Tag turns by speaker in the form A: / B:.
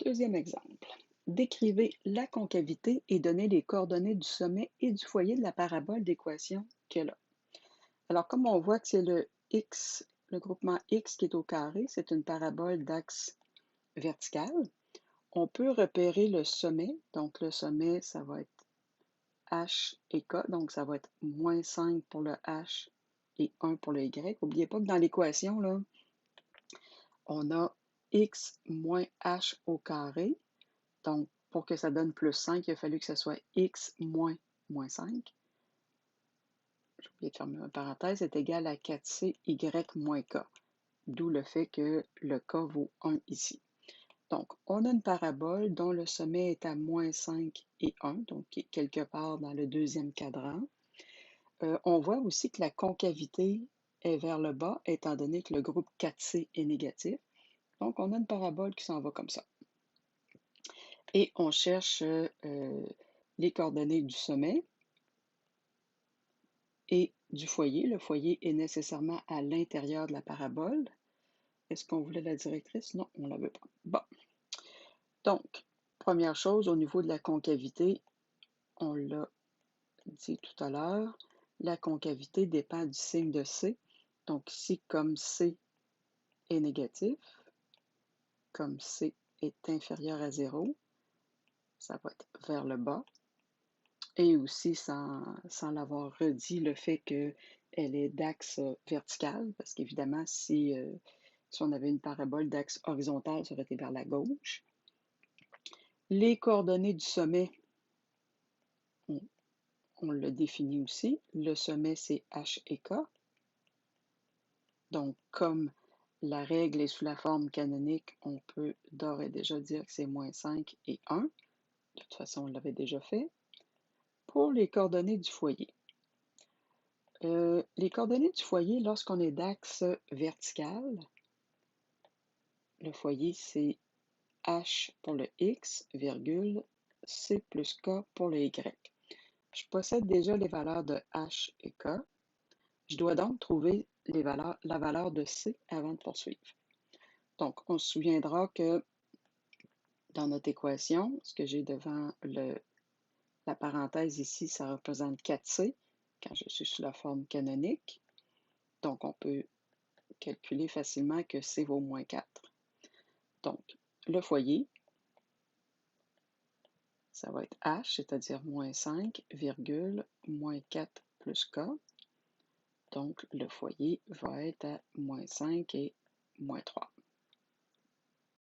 A: Deuxième exemple. Décrivez la concavité et donnez les coordonnées du sommet et du foyer de la parabole d'équation qu'elle a. Alors, comme on voit que c'est le X, le groupement X qui est au carré, c'est une parabole d'axe vertical, on peut repérer le sommet. Donc, le sommet, ça va être H et K, donc ça va être moins 5 pour le H et 1 pour le Y. N'oubliez pas que dans l'équation, là, on a X moins H au carré. Donc, pour que ça donne plus 5, il a fallu que ce soit x moins moins 5. J'ai oublié de fermer ma parenthèse, est égal à 4c y moins k. D'où le fait que le k vaut 1 ici. Donc, on a une parabole dont le sommet est à moins 5 et 1, donc qui est quelque part dans le deuxième cadran. On voit aussi que la concavité est vers le bas, étant donné que le groupe 4c est négatif. Donc, on a une parabole qui s'en va comme ça. Et on cherche les coordonnées du sommet et du foyer. Le foyer est nécessairement à l'intérieur de la parabole. Est-ce qu'on voulait la directrice? Non, on ne la veut pas. Bon. Donc, première chose, au niveau de la concavité, on l'a dit tout à l'heure, la concavité dépend du signe de C. Donc ici, comme C est négatif, comme C est inférieur à 0, ça va être vers le bas. Et aussi, sans l'avoir redit, le fait qu'elle est d'axe vertical, parce qu'évidemment, si on avait une parabole d'axe horizontal, ça aurait été vers la gauche. Les coordonnées du sommet, on le définit aussi. Le sommet, c'est H et K. Donc, comme la règle est sous la forme canonique, on peut d'ores et déjà dire que c'est moins 5 et 1. De toute façon, on l'avait déjà fait. Pour les coordonnées du foyer. Les coordonnées du foyer, lorsqu'on est d'axe vertical, le foyer, c'est H pour le X, virgule, C plus K pour le Y. Je possède déjà les valeurs de H et K. Je dois donc trouver la valeur de C avant de poursuivre. Donc, on se souviendra que dans notre équation, ce que j'ai devant la parenthèse ici, ça représente 4C quand je suis sous la forme canonique. Donc, on peut calculer facilement que C vaut moins 4. Donc, le foyer, ça va être H, c'est-à-dire moins 5, virgule, moins 4 plus K. Donc, le foyer va être à moins 5 et moins 3.